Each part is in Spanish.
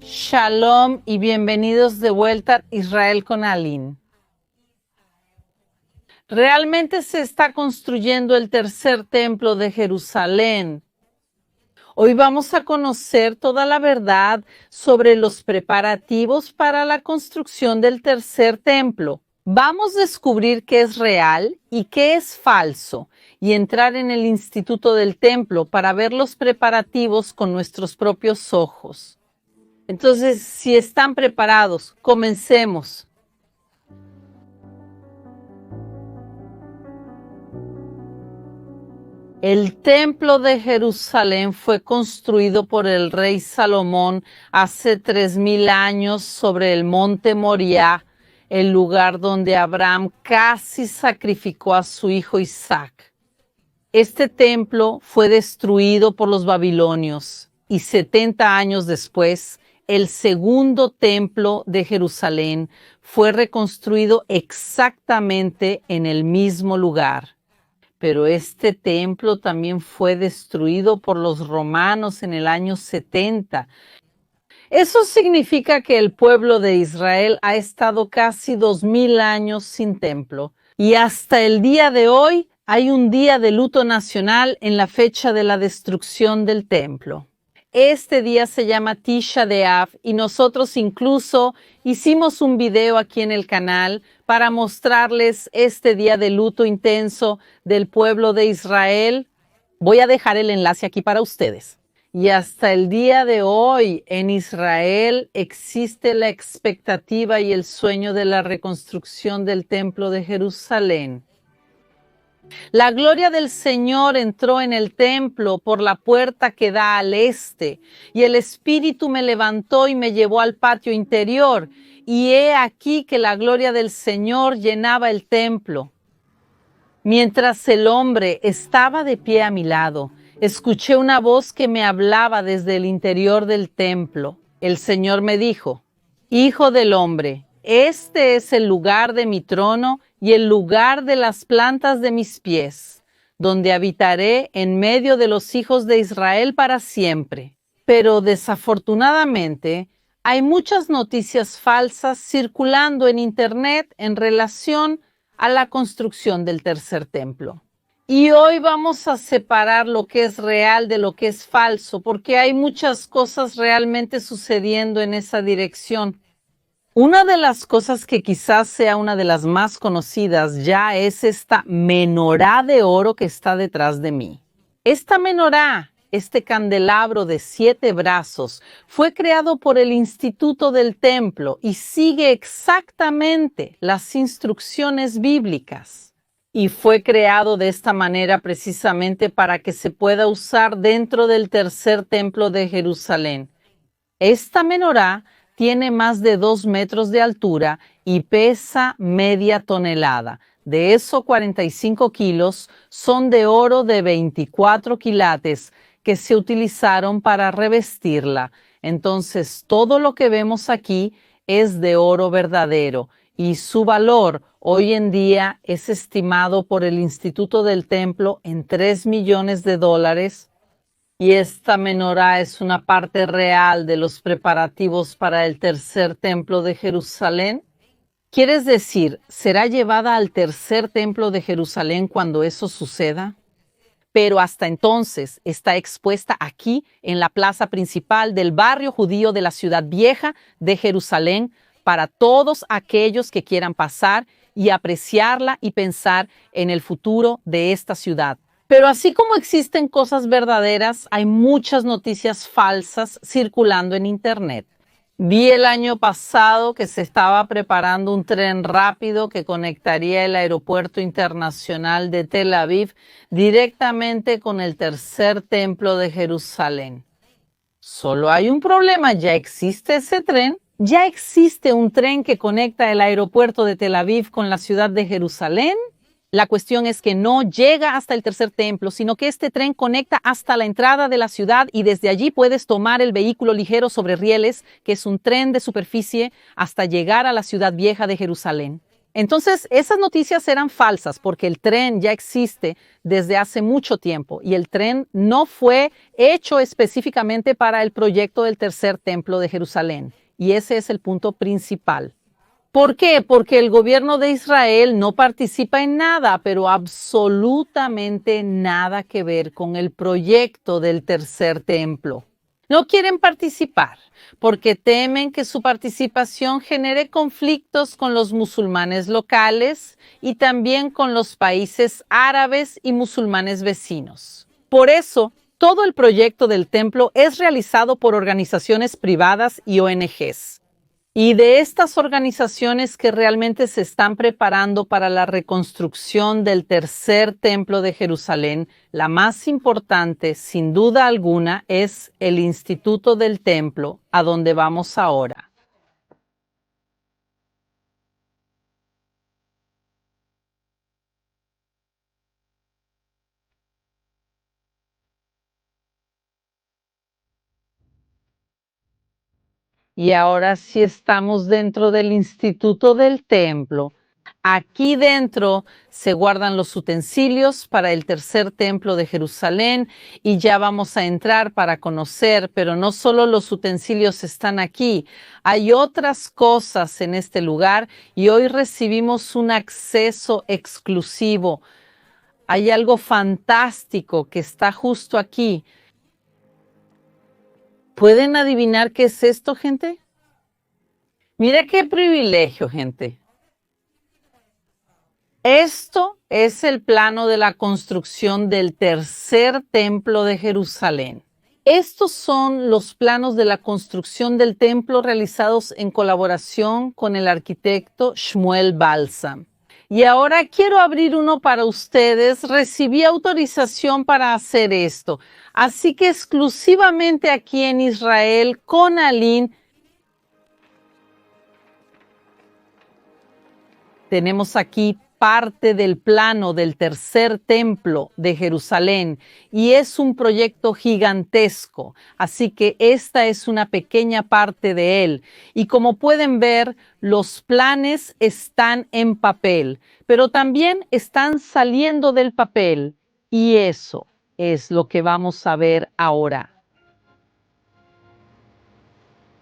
Shalom y bienvenidos de vuelta a Israel con Aline. Realmente se está construyendo el tercer templo de Jerusalén. Hoy vamos a conocer toda la verdad sobre los preparativos para la construcción del tercer templo. Vamos a descubrir qué es real y qué es falso y entrar en el Instituto del Templo para ver los preparativos con nuestros propios ojos. Entonces, si están preparados, comencemos. El templo de Jerusalén fue construido por el rey Salomón hace 3000 años sobre el monte Moriah, el lugar donde Abraham casi sacrificó a su hijo Isaac. Este templo fue destruido por los babilonios y 70 años después, el segundo templo de Jerusalén fue reconstruido exactamente en el mismo lugar. Pero este templo también fue destruido por los romanos en el año 70. Eso significa que el pueblo de Israel ha estado casi 2000 años sin templo. Y hasta el día de hoy hay un día de luto nacional en la fecha de la destrucción del templo. Este día se llama Tisha B'Av y nosotros incluso hicimos un video aquí en el canal para mostrarles este día de luto intenso del pueblo de Israel. Voy a dejar el enlace aquí para ustedes. Y hasta el día de hoy en Israel existe la expectativa y el sueño de la reconstrucción del templo de Jerusalén. La gloria del Señor entró en el templo por la puerta que da al este, y el Espíritu me levantó y me llevó al patio interior, y he aquí que la gloria del Señor llenaba el templo. Mientras el hombre estaba de pie a mi lado, escuché una voz que me hablaba desde el interior del templo. El Señor me dijo: Hijo del hombre, este es el lugar de mi trono y el lugar de las plantas de mis pies, donde habitaré en medio de los hijos de Israel para siempre. Pero desafortunadamente, hay muchas noticias falsas circulando en Internet en relación a la construcción del tercer templo. Y hoy vamos a separar lo que es real de lo que es falso, porque hay muchas cosas realmente sucediendo en esa dirección. Una de las cosas que quizás sea una de las más conocidas ya es esta menorá de oro que está detrás de mí. Esta menorá, este candelabro de 7 brazos, fue creado por el Instituto del Templo y sigue exactamente las instrucciones bíblicas. Y fue creado de esta manera precisamente para que se pueda usar dentro del tercer templo de Jerusalén. Esta menorá tiene más de 2 metros de altura y pesa media tonelada. De esos 45 kilos son de oro de 24 quilates que se utilizaron para revestirla. Entonces, todo lo que vemos aquí es de oro verdadero y su valor hoy en día es estimado por el Instituto del Templo en $3 millones. Y esta menorá es una parte real de los preparativos para el tercer templo de Jerusalén. ¿Quieres decir, será llevada al tercer templo de Jerusalén cuando eso suceda? Pero hasta entonces está expuesta aquí en la plaza principal del barrio judío de la ciudad vieja de Jerusalén para todos aquellos que quieran pasar y apreciarla y pensar en el futuro de esta ciudad. Pero así como existen cosas verdaderas, hay muchas noticias falsas circulando en Internet. Vi el año pasado que se estaba preparando un tren rápido que conectaría el aeropuerto internacional de Tel Aviv directamente con el tercer templo de Jerusalén. Solo hay un problema, ya existe ese tren. Ya existe un tren que conecta el aeropuerto de Tel Aviv con la ciudad de Jerusalén. La cuestión es que no llega hasta el tercer templo, sino que este tren conecta hasta la entrada de la ciudad y desde allí puedes tomar el vehículo ligero sobre rieles, que es un tren de superficie, hasta llegar a la ciudad vieja de Jerusalén. Entonces, esas noticias eran falsas porque el tren ya existe desde hace mucho tiempo y el tren no fue hecho específicamente para el proyecto del tercer templo de Jerusalén. Y ese es el punto principal. ¿Por qué? Porque el gobierno de Israel no participa en nada, pero absolutamente nada que ver con el proyecto del tercer templo. No quieren participar porque temen que su participación genere conflictos con los musulmanes locales y también con los países árabes y musulmanes vecinos. Por eso, todo el proyecto del templo es realizado por organizaciones privadas y ONGs. Y de estas organizaciones que realmente se están preparando para la reconstrucción del tercer templo de Jerusalén, la más importante, sin duda alguna, es el Instituto del Templo, a donde vamos ahora. Y ahora sí estamos dentro del Instituto del Templo. Aquí dentro se guardan los utensilios para el tercer templo de Jerusalén y ya vamos a entrar para conocer, pero no solo los utensilios están aquí, hay otras cosas en este lugar y hoy recibimos un acceso exclusivo. Hay algo fantástico que está justo aquí. ¿Pueden adivinar qué es esto, gente? Mira qué privilegio, gente. Esto es el plano de la construcción del tercer templo de Jerusalén. Estos son los planos de la construcción del templo realizados en colaboración con el arquitecto Shmuel Balsam. Y ahora quiero abrir uno para ustedes. Recibí autorización para hacer esto. Así que exclusivamente aquí en Israel, con Aline, tenemos aquí parte del plano del tercer templo de Jerusalén y es un proyecto gigantesco, así que esta es una pequeña parte de él. Y como pueden ver, los planes están en papel, pero también están saliendo del papel y eso es lo que vamos a ver ahora.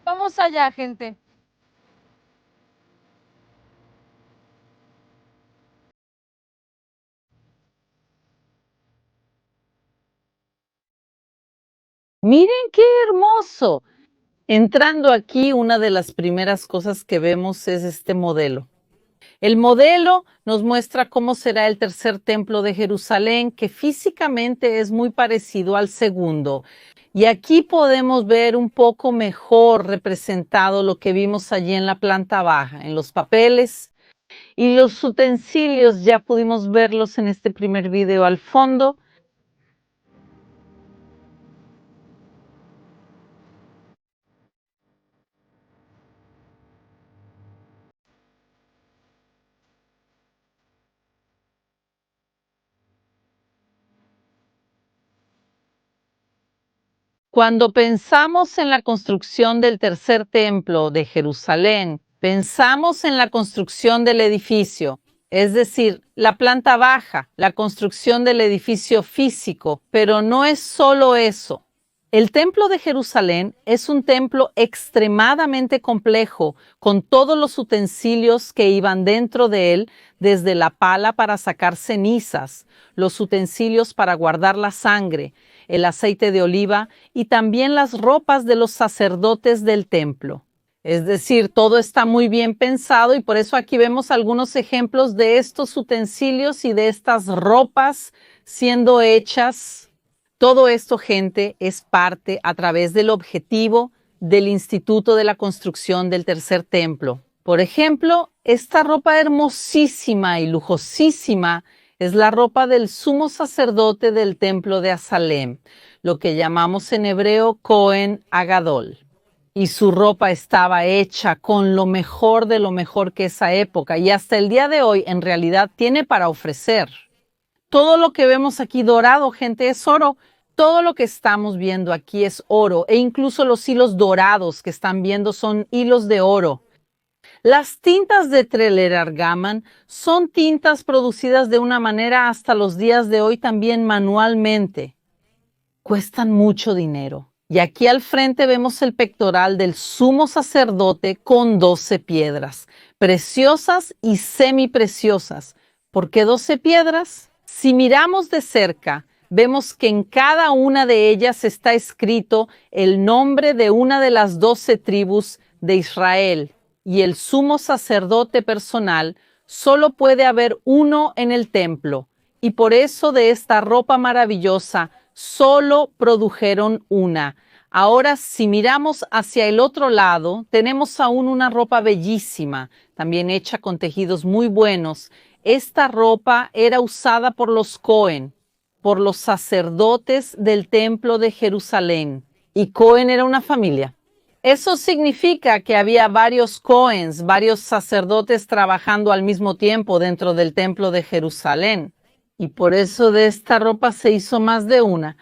Vamos allá, gente. Miren qué hermoso. Entrando aquí, una de las primeras cosas que vemos es este modelo. El modelo nos muestra cómo será el tercer templo de Jerusalén, que físicamente es muy parecido al segundo. Y aquí podemos ver un poco mejor representado lo que vimos allí en la planta baja, en los papeles. Y los utensilios ya pudimos verlos en este primer video al fondo. Cuando pensamos en la construcción del tercer templo de Jerusalén, pensamos en la construcción del edificio, es decir, la planta baja, la construcción del edificio físico, pero no es solo eso. El templo de Jerusalén es un templo extremadamente complejo, con todos los utensilios que iban dentro de él, desde la pala para sacar cenizas, los utensilios para guardar la sangre, el aceite de oliva y también las ropas de los sacerdotes del templo. Es decir, todo está muy bien pensado y por eso aquí vemos algunos ejemplos de estos utensilios y de estas ropas siendo hechas. Todo esto, gente, es parte a través del objetivo del Instituto de la Construcción del Tercer Templo. Por ejemplo, esta ropa hermosísima y lujosísima es la ropa del sumo sacerdote del templo de Salem, lo que llamamos en hebreo Cohen Agadol. Y su ropa estaba hecha con lo mejor de lo mejor que esa época y hasta el día de hoy en realidad tiene para ofrecer. Todo lo que vemos aquí dorado, gente, es oro. Todo lo que estamos viendo aquí es oro e incluso los hilos dorados que están viendo son hilos de oro. Las tintas de Trelleborg son tintas producidas de una manera hasta los días de hoy también manualmente. Cuestan mucho dinero. Y aquí al frente vemos el pectoral del sumo sacerdote con 12 piedras, preciosas y semipreciosas. ¿Por qué 12 piedras? Si miramos de cerca, vemos que en cada una de ellas está escrito el nombre de una de las 12 tribus de Israel. Y el sumo sacerdote personal solo puede haber uno en el templo. Y por eso de esta ropa maravillosa solo produjeron una. Ahora, si miramos hacia el otro lado, tenemos aún una ropa bellísima, también hecha con tejidos muy buenos. Esta ropa era usada por los Cohen, por los sacerdotes del templo de Jerusalén. Y Cohen era una familia. Eso significa que había varios Cohens, varios sacerdotes trabajando al mismo tiempo dentro del templo de Jerusalén. Y por eso de esta ropa se hizo más de una.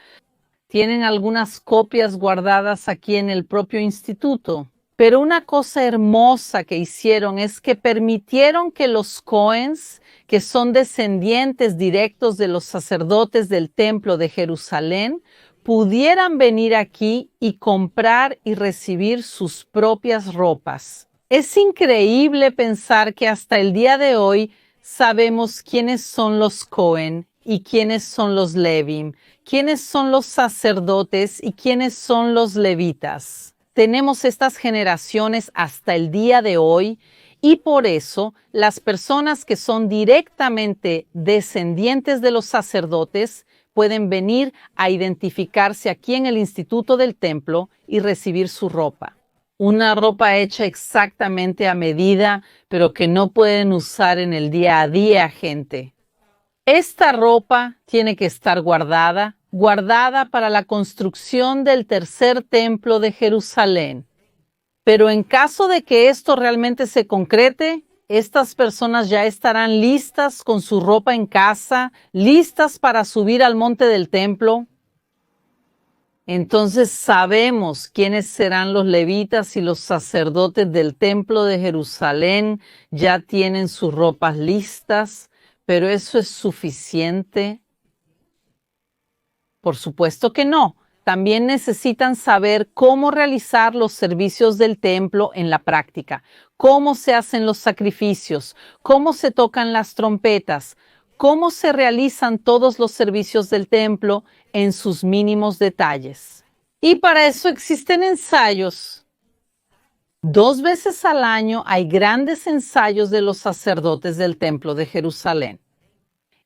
Tienen algunas copias guardadas aquí en el propio instituto. Pero una cosa hermosa que hicieron es que permitieron que los Cohens, que son descendientes directos de los sacerdotes del templo de Jerusalén, pudieran venir aquí y comprar y recibir sus propias ropas. Es increíble pensar que hasta el día de hoy sabemos quiénes son los Cohen y quiénes son los Levim, quiénes son los sacerdotes y quiénes son los levitas. Tenemos estas generaciones hasta el día de hoy y por eso las personas que son directamente descendientes de los sacerdotes pueden venir a identificarse aquí en el Instituto del Templo y recibir su ropa. Una ropa hecha exactamente a medida, pero que no pueden usar en el día a día, gente. Esta ropa tiene que estar guardada para la construcción del tercer templo de Jerusalén. Pero en caso de que esto realmente se concrete, estas personas ya estarán listas con su ropa en casa, listas para subir al monte del templo. Entonces sabemos quiénes serán los levitas y los sacerdotes del templo de Jerusalén. Ya tienen sus ropas listas, pero ¿eso es suficiente? Por supuesto que no. También necesitan saber cómo realizar los servicios del templo en la práctica, cómo se hacen los sacrificios, cómo se tocan las trompetas, cómo se realizan todos los servicios del templo en sus mínimos detalles. Y para eso existen ensayos. 2 veces al año hay grandes ensayos de los sacerdotes del templo de Jerusalén.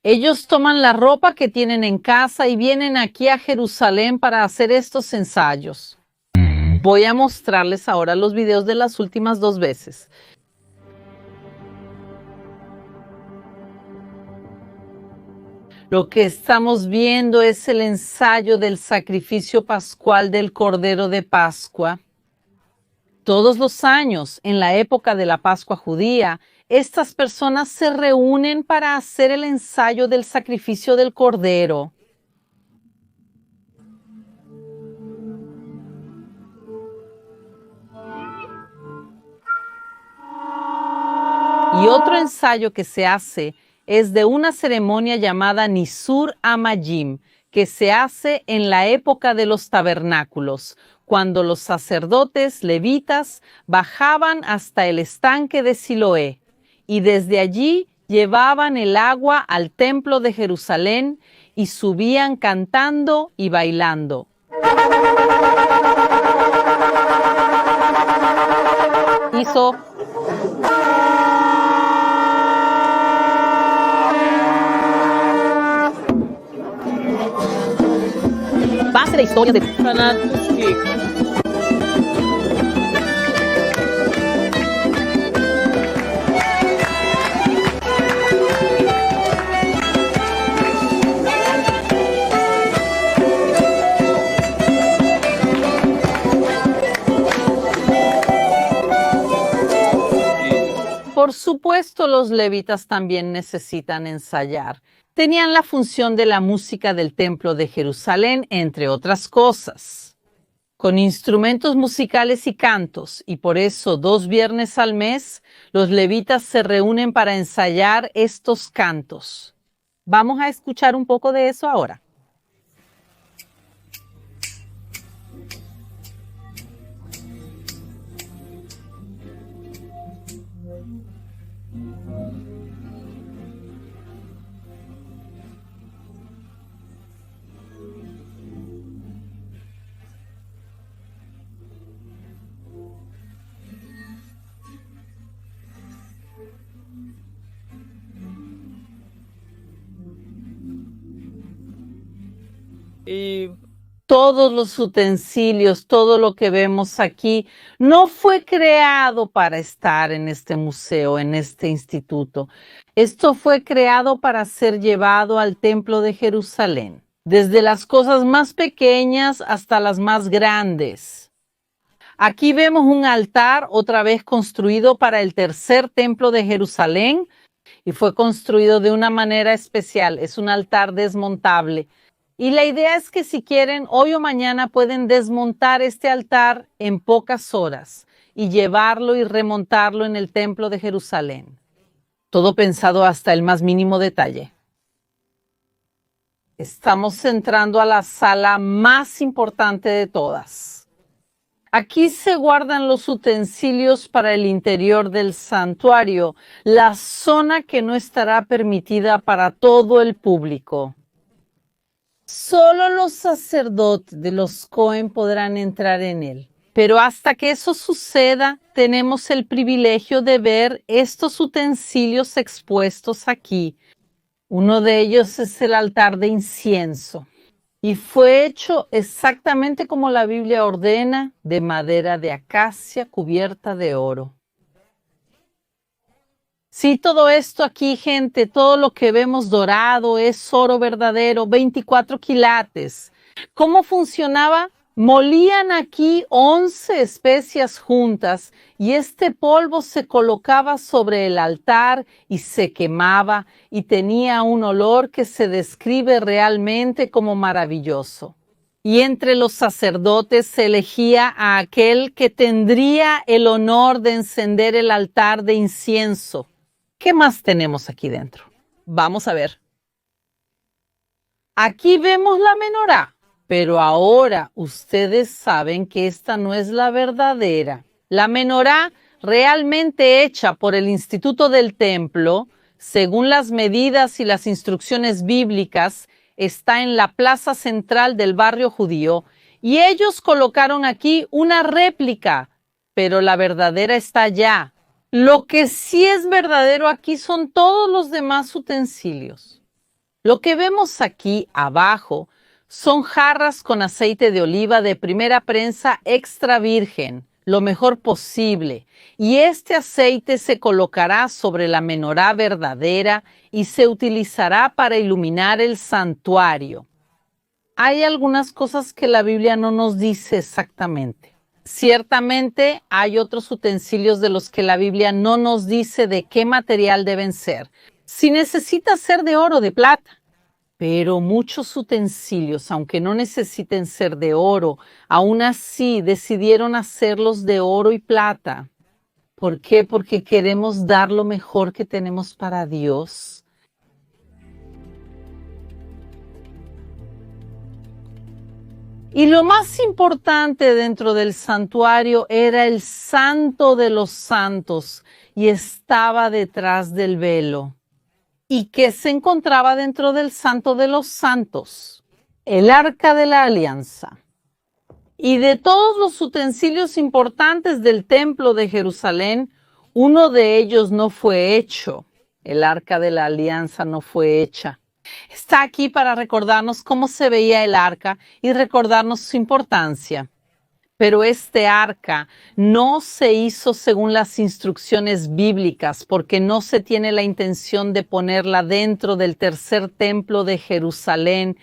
Ellos toman la ropa que tienen en casa y vienen aquí a Jerusalén para hacer estos ensayos. Voy a mostrarles ahora los videos de las últimas 2 veces. Lo que estamos viendo es el ensayo del sacrificio pascual del Cordero de Pascua. Todos los años, en la época de la Pascua judía, estas personas se reúnen para hacer el ensayo del sacrificio del Cordero. Y otro ensayo que se hace es de una ceremonia llamada Nisur Amayim, que se hace en la época de los tabernáculos, cuando los sacerdotes levitas bajaban hasta el estanque de Siloé y desde allí llevaban el agua al templo de Jerusalén y subían cantando y bailando. Hizo base de historia de Por supuesto, los levitas también necesitan ensayar. Tenían la función de la música del templo de Jerusalén, entre otras cosas. con instrumentos musicales y cantos, y por eso 2 viernes al mes los levitas se reúnen para ensayar estos cantos. Vamos a escuchar un poco de eso ahora. Y todos los utensilios, todo lo que vemos aquí, no fue creado para estar en este museo, en este instituto. Esto fue creado para ser llevado al Templo de Jerusalén, desde las cosas más pequeñas hasta las más grandes. Aquí vemos un altar otra vez construido para el tercer templo de Jerusalén y fue construido de una manera especial. Es un altar desmontable. Y la idea es que si quieren, hoy o mañana pueden desmontar este altar en pocas horas y llevarlo y remontarlo en el templo de Jerusalén. Todo pensado hasta el más mínimo detalle. Estamos entrando a la sala más importante de todas. Aquí se guardan los utensilios para el interior del santuario, la zona que no estará permitida para todo el público. Solo los sacerdotes de los Cohen podrán entrar en él. Pero hasta que eso suceda, tenemos el privilegio de ver estos utensilios expuestos aquí. Uno de ellos es el altar de incienso. Y fue hecho exactamente como la Biblia ordena, de madera de acacia cubierta de oro. Sí, todo esto aquí, gente, todo lo que vemos dorado es oro verdadero, 24 quilates. ¿Cómo funcionaba? Molían aquí 11 especias juntas y este polvo se colocaba sobre el altar y se quemaba y tenía un olor que se describe realmente como maravilloso. Y entre los sacerdotes se elegía a aquel que tendría el honor de encender el altar de incienso. ¿Qué más tenemos aquí dentro? Vamos a ver. Aquí vemos la menorá, pero ahora ustedes saben que esta no es la verdadera. La menorá realmente hecha por el Instituto del Templo, según las medidas y las instrucciones bíblicas, está en la plaza central del barrio judío y ellos colocaron aquí una réplica, pero la verdadera está allá. Lo que sí es verdadero aquí son todos los demás utensilios. Lo que vemos aquí abajo son jarras con aceite de oliva de primera prensa extra virgen, lo mejor posible, y este aceite se colocará sobre la menorá verdadera y se utilizará para iluminar el santuario. Hay algunas cosas que la Biblia no nos dice exactamente. Ciertamente hay otros utensilios de los que la Biblia no nos dice de qué material deben ser. Si necesita ser de oro o de plata. Pero muchos utensilios, aunque no necesiten ser de oro, aún así decidieron hacerlos de oro y plata. ¿Por qué? Porque queremos dar lo mejor que tenemos para Dios. Y lo más importante dentro del santuario era el Santo de los Santos y estaba detrás del velo. ¿Y qué se encontraba dentro del Santo de los Santos? El Arca de la Alianza. Y de todos los utensilios importantes del Templo de Jerusalén, uno de ellos no fue hecho. El Arca de la Alianza no fue hecha. Está aquí para recordarnos cómo se veía el arca y recordarnos su importancia. Pero este arca no se hizo según las instrucciones bíblicas porque no se tiene la intención de ponerla dentro del tercer templo de Jerusalén.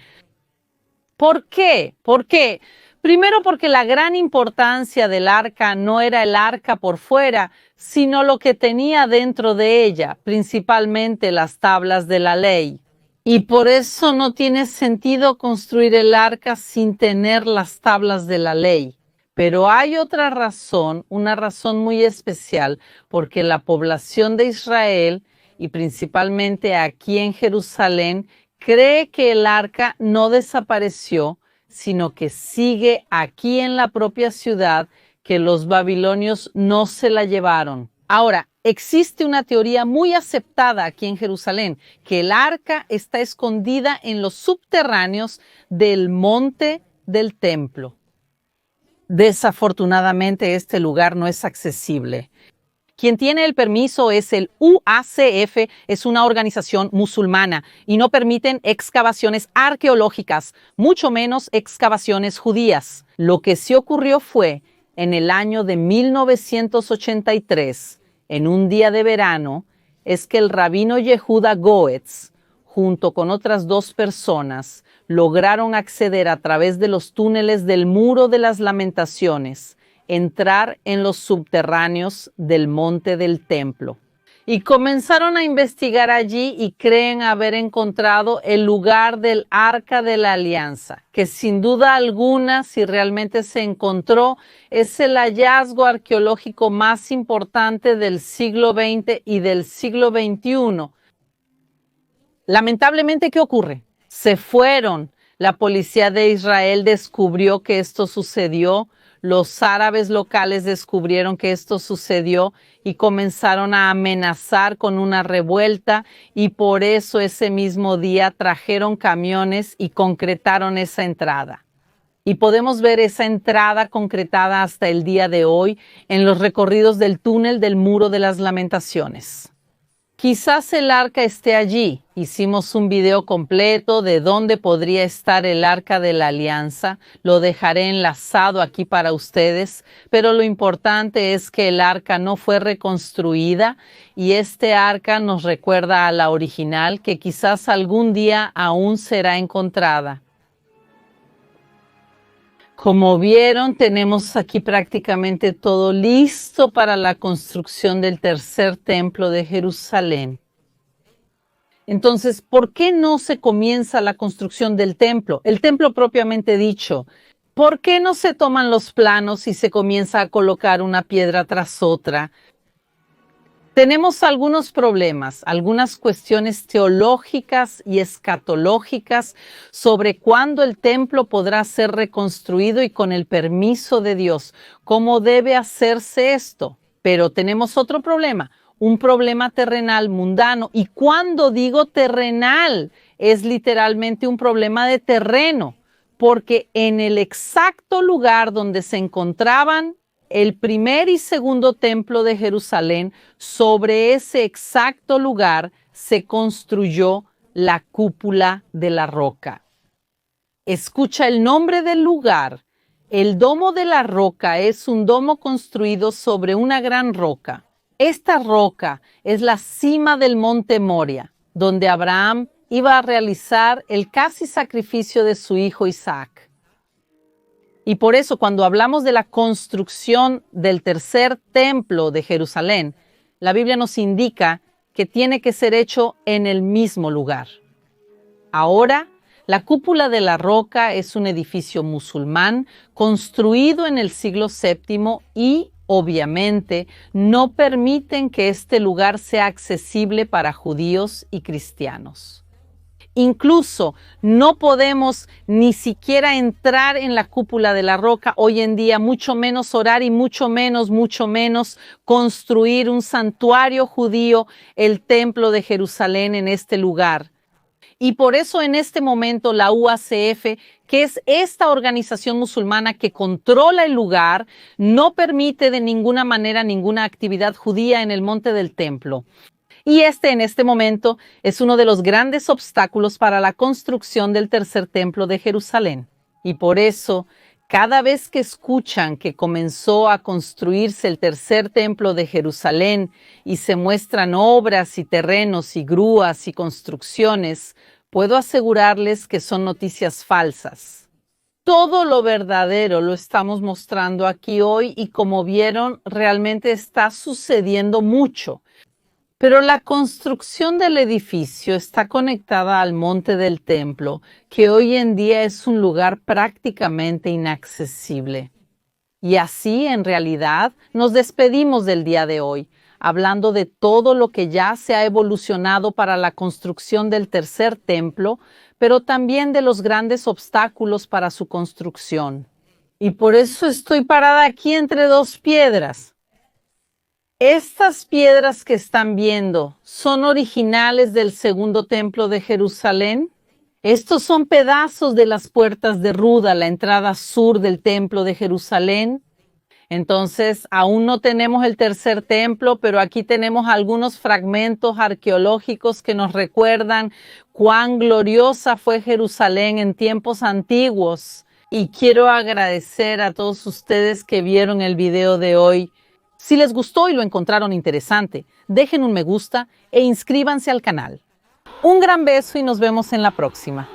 ¿Por qué? ¿Por qué? Primero porque la gran importancia del arca no era el arca por fuera, sino lo que tenía dentro de ella, principalmente las tablas de la ley. Y por eso no tiene sentido construir el arca sin tener las tablas de la ley. Pero hay otra razón, una razón muy especial, porque la población de Israel, y principalmente aquí en Jerusalén, cree que el arca no desapareció, sino que sigue aquí en la propia ciudad, que los babilonios no se la llevaron. Ahora, existe una teoría muy aceptada aquí en Jerusalén, que el arca está escondida en los subterráneos del monte del templo. Desafortunadamente, este lugar no es accesible. Quien tiene el permiso es el UACF, es una organización musulmana y no permiten excavaciones arqueológicas, mucho menos excavaciones judías. Lo que sí ocurrió fue en el año de 1983, en un día de verano, es que el rabino Yehuda Goetz, junto con otras 2 personas, lograron acceder a través de los túneles del Muro de las Lamentaciones, entrar en los subterráneos del monte del templo. Y comenzaron a investigar allí y creen haber encontrado el lugar del Arca de la Alianza, que sin duda alguna, si realmente se encontró, es el hallazgo arqueológico más importante del siglo XX y del siglo XXI. Lamentablemente, ¿qué ocurre? Se fueron. La policía de Israel descubrió que esto sucedió. Los árabes locales descubrieron que esto sucedió y comenzaron a amenazar con una revuelta, y por eso ese mismo día trajeron camiones y concretaron esa entrada. Y podemos ver esa entrada concretada hasta el día de hoy en los recorridos del túnel del Muro de las Lamentaciones. Quizás el arca esté allí. Hicimos un video completo de dónde podría estar el Arca de la Alianza. Lo dejaré enlazado aquí para ustedes, pero lo importante es que el arca no fue reconstruida y este arca nos recuerda a la original, que quizás algún día aún será encontrada. Como vieron, tenemos aquí prácticamente todo listo para la construcción del tercer templo de Jerusalén. Entonces, ¿por qué no se comienza la construcción del templo? El templo propiamente dicho. ¿Por qué no se toman los planos y se comienza a colocar una piedra tras otra? Tenemos algunos problemas, algunas cuestiones teológicas y escatológicas sobre cuándo el templo podrá ser reconstruido y con el permiso de Dios, cómo debe hacerse esto. Pero tenemos otro problema, un problema terrenal, mundano. Y cuando digo terrenal, es literalmente un problema de terreno, porque en el exacto lugar donde se encontraban el primer y segundo templo de Jerusalén, sobre ese exacto lugar se construyó la cúpula de la roca. Escucha el nombre del lugar. El domo de la roca es un domo construido sobre una gran roca. Esta roca es la cima del monte Moria, donde Abraham iba a realizar el casi sacrificio de su hijo Isaac. Y por eso, cuando hablamos de la construcción del tercer templo de Jerusalén, la Biblia nos indica que tiene que ser hecho en el mismo lugar. Ahora, la cúpula de la roca es un edificio musulmán construido en el siglo VII y, obviamente, no permiten que este lugar sea accesible para judíos y cristianos. Incluso no podemos ni siquiera entrar en la cúpula de la roca hoy en día, mucho menos orar y mucho menos construir un santuario judío, el templo de Jerusalén en este lugar. Y por eso en este momento la UACF, que es esta organización musulmana que controla el lugar, no permite de ninguna manera ninguna actividad judía en el monte del templo. Y en este momento es uno de los grandes obstáculos para la construcción del tercer templo de Jerusalén. Y por eso, cada vez que escuchan que comenzó a construirse el tercer templo de Jerusalén y se muestran obras y terrenos y grúas y construcciones, puedo asegurarles que son noticias falsas. Todo lo verdadero lo estamos mostrando aquí hoy y, como vieron, realmente está sucediendo mucho. Pero la construcción del edificio está conectada al monte del templo, que hoy en día es un lugar prácticamente inaccesible. Y así, en realidad, nos despedimos del día de hoy, hablando de todo lo que ya se ha evolucionado para la construcción del tercer templo, pero también de los grandes obstáculos para su construcción. Y por eso estoy parada aquí entre dos piedras. Estas piedras que están viendo son originales del segundo templo de Jerusalén. Estos son pedazos de las puertas de Ruda, la entrada sur del templo de Jerusalén. Entonces, aún no tenemos el tercer templo, pero aquí tenemos algunos fragmentos arqueológicos que nos recuerdan cuán gloriosa fue Jerusalén en tiempos antiguos. Y quiero agradecer a todos ustedes que vieron el video de hoy. Si les gustó y lo encontraron interesante, dejen un me gusta e inscríbanse al canal. Un gran beso y nos vemos en la próxima.